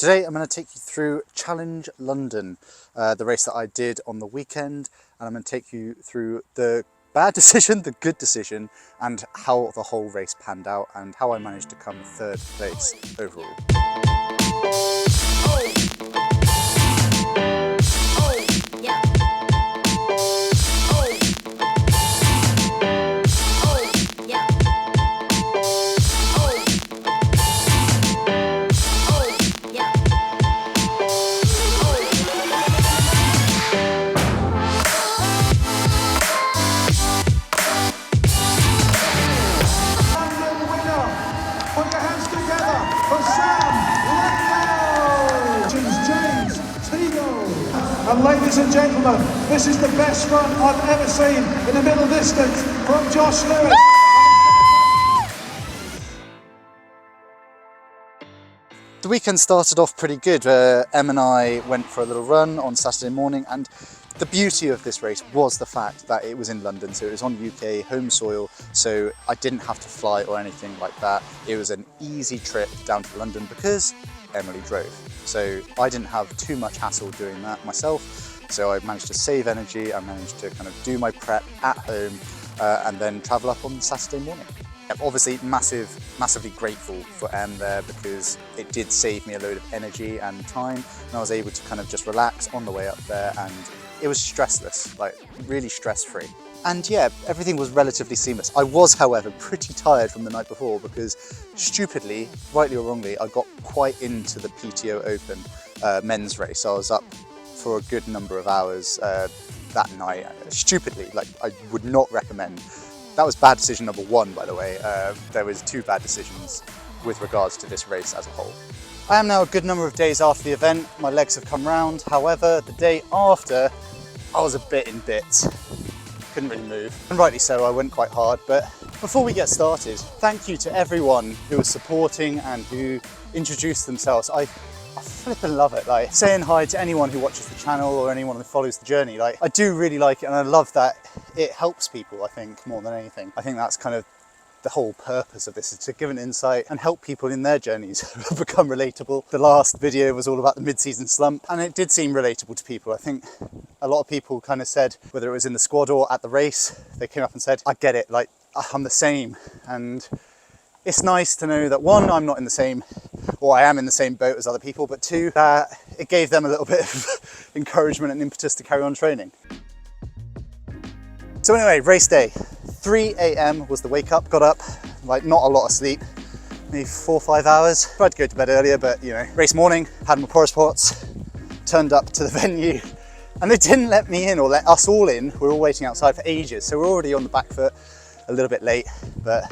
Today I'm going to take you through Challenge London, the race that I did on the weekend, and I'm going to take you through the bad decision, the good decision, and how the whole race panned out and how I managed to come third place overall. And ladies and gentlemen, this is the best run I've ever seen in the middle distance from Josh Lewis. The weekend started off pretty good. Em and I went for a little run on Saturday morning, and the beauty of this race was the fact that it was in London, so it was on UK home soil, so I didn't have to fly or anything like that. It was an easy trip down to London because Emily drove. So I didn't have too much hassle doing that myself. So I managed to save energy, I managed to kind of do my prep at home and then travel up on Saturday morning. Obviously massively grateful for Em there because it did save me a load of energy and time, and I was able to kind of just relax on the way up there, and it was stressless, like really stress-free. And yeah, everything was relatively seamless. I was, however, pretty tired from the night before because stupidly, rightly or wrongly, I got quite into the PTO Open men's race. I was up for a good number of hours that night. Stupidly, like I would not recommend. That was bad decision number one, by the way. There was two bad decisions with regards to this race as a whole. I am now a good number of days after the event. My legs have come round. However, the day after, I was a bit in bits. Couldn't really move. And rightly so, I went quite hard. But before we get started, thank you to everyone who was supporting and who introduced themselves. I flippin' love it. Like saying hi to anyone who watches the channel or anyone who follows the journey. Like I do really like it, and I love that it helps people, I think, more than anything. I think that's kind of the whole purpose of this, is to give an insight and help people in their journeys become relatable. The last video was all about the mid-season slump, and it did seem relatable to people. I think a lot of people kind of said, whether it was in the squad or at the race, they came up and said, I get it, like I'm the same. And it's nice to know that one, I'm not in the same, or I am in the same boat as other people, but two, that it gave them a little bit of encouragement and impetus to carry on training. So anyway, race day. 3 AM was the wake up. Got up, like not a lot of sleep, maybe 4 or 5 hours. Tried to go to bed earlier, but you know, race morning, had my porous pots, turned up to the venue, and they didn't let me in or let us all in. We were all waiting outside for ages, so we're already on the back foot, a little bit late, but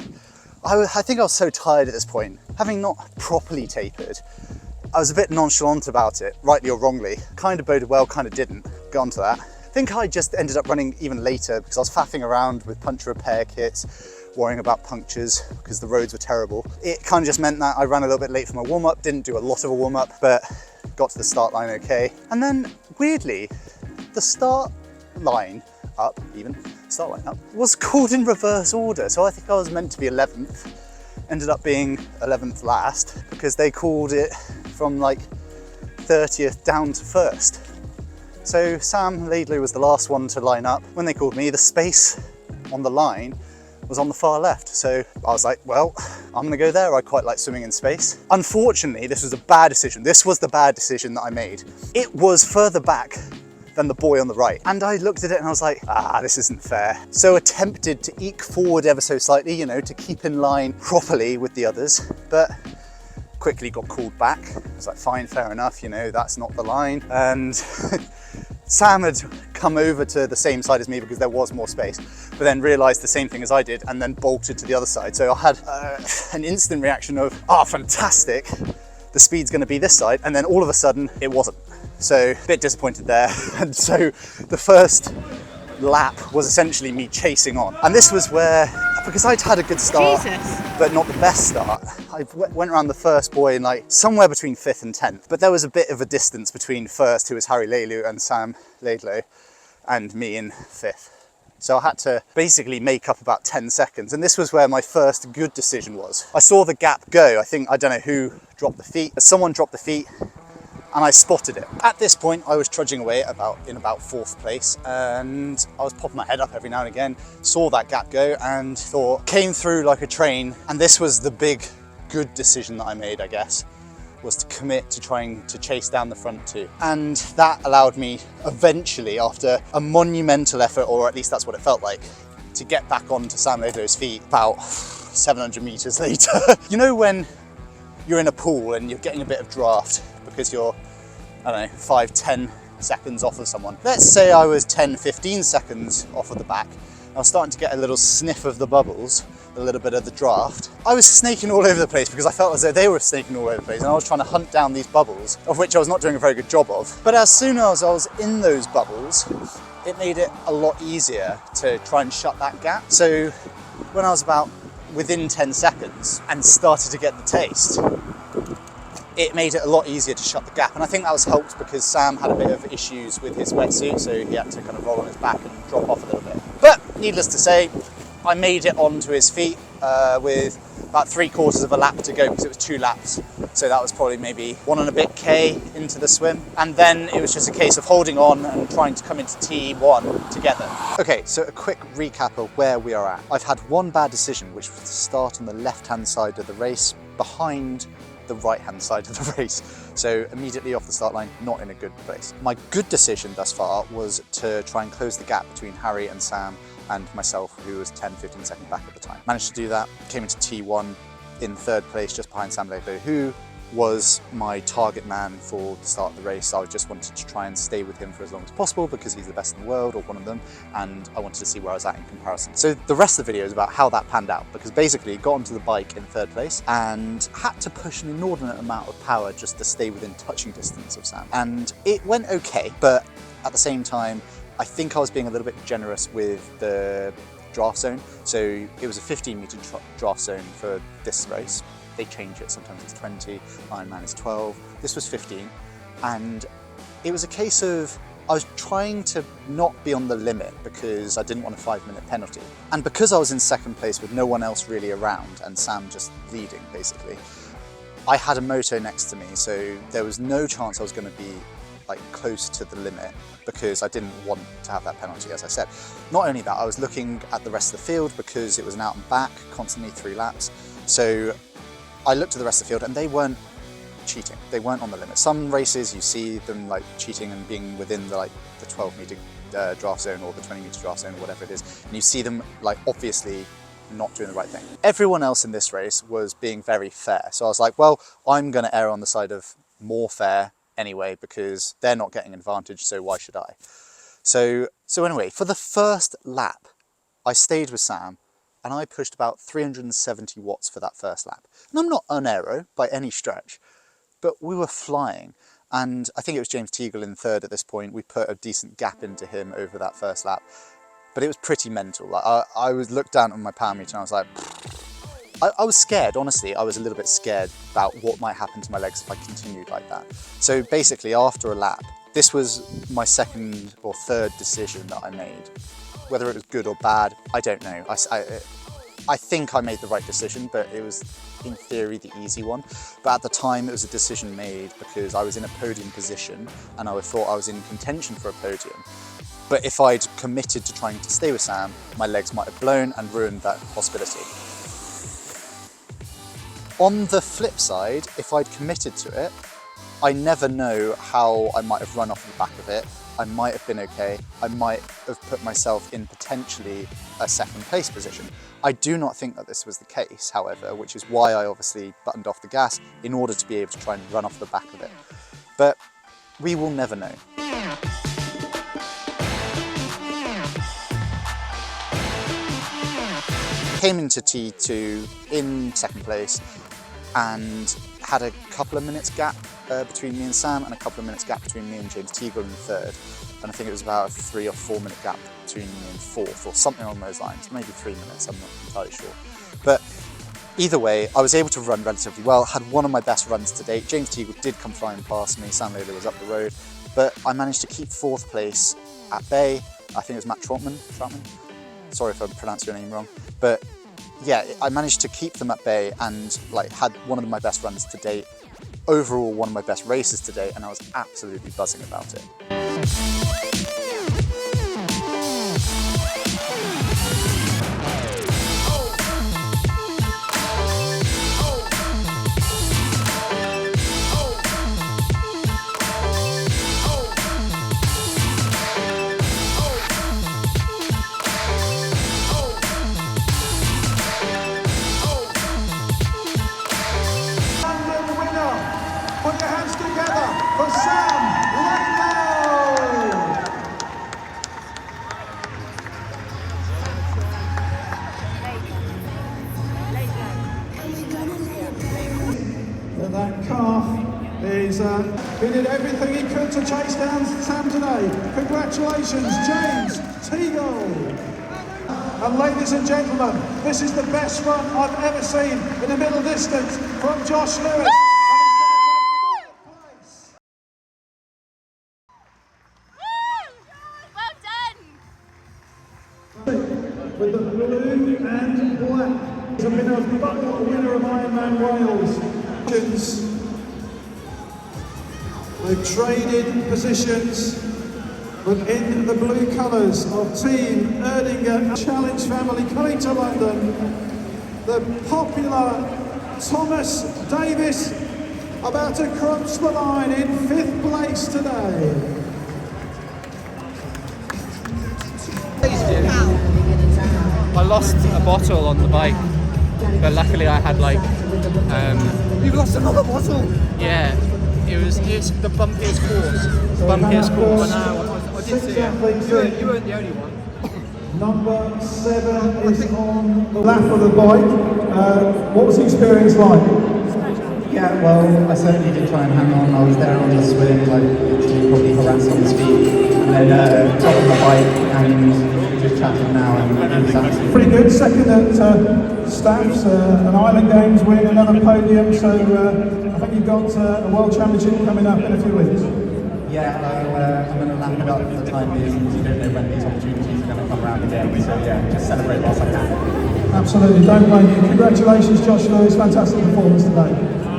I think I was so tired at this point. Having not properly tapered, I was a bit nonchalant about it, rightly or wrongly. Kind of boded well, kind of didn't. Got onto that. I think I just ended up running even later because I was faffing around with puncture repair kits, worrying about punctures because the roads were terrible. It kind of just meant that I ran a little bit late for my warm-up, didn't do a lot of a warm-up, but got to the start line okay. And then, weirdly, the start line up was called in reverse order. So I think I was meant to be 11th, ended up being 11th last because they called it from like 30th down to 1st. So Sam Laidlow was the last one to line up. When they called me, the space on the line was on the far left. So I was like, well, I'm gonna go there. I quite like swimming in space. Unfortunately, this was a bad decision. This was the bad decision that I made. It was further back than the boy on the right. And I looked at it and I was like, this isn't fair. So attempted to eke forward ever so slightly, you know, to keep in line properly with the others, but quickly got called back. I was like, fine, fair enough, you know, that's not the line. And Sam had come over to the same side as me because there was more space, but then realized the same thing as I did and then bolted to the other side. So I had an instant reaction of, fantastic, the speed's gonna be this side. And then all of a sudden it wasn't. So a bit disappointed there. And so the first lap was essentially me chasing on. And this was where, because I'd had a good start, but not the best start, I went around the first buoy in like somewhere between 5th and 10th. But there was a bit of a distance between first, who was Harry Laidlow, and Sam Laidlow, and me in 5th. So I had to basically make up about 10 seconds. And this was where my first good decision was. I saw the gap go. I don't know who dropped the feet, but someone dropped the feet. and I spotted it. At this point, I was trudging away in about 4th place, and I was popping my head up every now and again, saw that gap go and thought, came through like a train. And this was the big good decision that I made, I guess, was to commit to trying to chase down the front two. And that allowed me eventually, after a monumental effort, or at least that's what it felt like, to get back onto Sam Laidlow's feet about 700 meters later. You know when you're in a pool and you're getting a bit of draft because you're, I don't know, 5-10 seconds off of someone. Let's say I was 10-15 seconds off of the back. I was starting to get a little sniff of the bubbles, a little bit of the draft. I was snaking all over the place because I felt as though they were snaking all over the place, and I was trying to hunt down these bubbles, of which I was not doing a very good job of. But as soon as I was in those bubbles, it made it a lot easier to try and shut that gap. So when I was about within 10 seconds and started to get the taste, it made it a lot easier to shut the gap. And I think that was helped because Sam had a bit of issues with his wetsuit, so he had to kind of roll on his back and drop off a little bit. But needless to say, I made it onto his feet with about 3/4 of a lap to go, because it was 2 laps. So that was probably maybe 1 and a bit K into the swim. And then it was just a case of holding on and trying to come into T1 together. Okay, so a quick recap of where we are at. I've had one bad decision, which was to start on the left-hand side of the race behind the right-hand side of the race. So immediately off the start line, not in a good place. My good decision thus far was to try and close the gap between Harry and Sam and myself, who was 10-15 seconds back at the time. Managed to do that, came into T1 in 3rd place, just behind Sam Laidlow, who was my target man for the start of the race. I just wanted to try and stay with him for as long as possible because he's the best in the world, or one of them, and I wanted to see where I was at in comparison. So the rest of the video is about how that panned out, because basically got onto the bike in 3rd place and had to push an inordinate amount of power just to stay within touching distance of Sam. And it went okay, but at the same time, I think I was being a little bit generous with the draft zone. So it was a 15-meter draft zone for this race. They change it, sometimes it's 20, Ironman is 12. This was 15, and it was a case of I was trying to not be on the limit because I didn't want a 5-minute penalty. And because I was in 2nd place with no one else really around and Sam just leading basically, I had a moto next to me, so there was no chance I was going to be like close to the limit because I didn't want to have that penalty, as I said. Not only that, I was looking at the rest of the field because it was an out and back, constantly 3 laps. So I looked at the rest of the field and they weren't cheating. They weren't on the limit. Some races you see them like cheating and being within the 12-meter draft zone or the 20-meter draft zone or whatever it is, and you see them like obviously not doing the right thing. Everyone else in this race was being very fair. So I was like, well, I'm going to err on the side of more fair anyway because they're not getting an advantage, so why should I? So anyway, for the first lap, I stayed with Sam and I pushed about 370 watts for that first lap. And I'm not an aero by any stretch, but we were flying. And I think it was James Teagle in 3rd at this point. We put a decent gap into him over that first lap, but it was pretty mental. Like I was looked down on my power meter and I was like, I was scared, honestly. I was a little bit scared about what might happen to my legs if I continued like that. So basically after a lap, this was my 2nd or 3rd decision that I made. Whether it was good or bad, I don't know. I think I made the right decision, but it was in theory the easy one. But at the time it was a decision made because I was in a podium position and I thought I was in contention for a podium. But if I'd committed to trying to stay with Sam, my legs might have blown and ruined that possibility. On the flip side, if I'd committed to it, I never know how I might have run off the back of it. I might have been okay. I might have put myself in potentially a 2nd place position. I do not think that this was the case, however, which is why I obviously buttoned off the gas in order to be able to try and run off the back of it. But we will never know. Came into T2 in 2nd place and had a couple of minutes gap between me and Sam and a couple of minutes gap between me and James Teagle in 3rd. And I think it was about a 3 or 4 minute gap between me and 4th or something along those lines, maybe 3 minutes, I'm not entirely sure. But either way, I was able to run relatively well, had one of my best runs to date. James Teagle did come flying past me, Sam Laidlow was up the road, but I managed to keep 4th place at bay. I think it was Matt Troutman. Sorry if I pronounced your name wrong, but yeah, I managed to keep them at bay and like had one of my best runs to date. overall one of my best races today, and I was absolutely buzzing about it. Put your hands together for Sam Laidlow! That calf is, he did everything he could to chase down Sam today. Congratulations, James Teagle! And ladies and gentlemen, this is the best run I've ever seen in the middle distance from Josh Lewis. With the blue and black. He's a winner of Ironman Wales. They've traded positions, but in the blue colours of Team Erdinger Challenge family coming to London, the popular Thomas Davis about to cross the line in 5th place today. I lost a bottle on the bike, but luckily I had like You lost another bottle? yeah, it's the bumpiest course. Bumpiest course. I did see it. You weren't the only one. Number 7 is on the lap of the bike. What was the experience like? Yeah, well, I certainly did try and hang on. I was there on the swing, like literally probably harassing his feet, and then got on the bike and just chatting now, and it was absolutely Pretty good. Second at Staffs, an Island Games win, another podium. So I think you've got a World Championship coming up in a few weeks. Yeah, I'm going to lap it up for the time being, because you don't know when these opportunities are going to come around again. So yeah, just celebrate whilst I can. Absolutely, don't blame you. Congratulations, Josh Lewis. Fantastic performance today.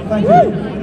Thank you.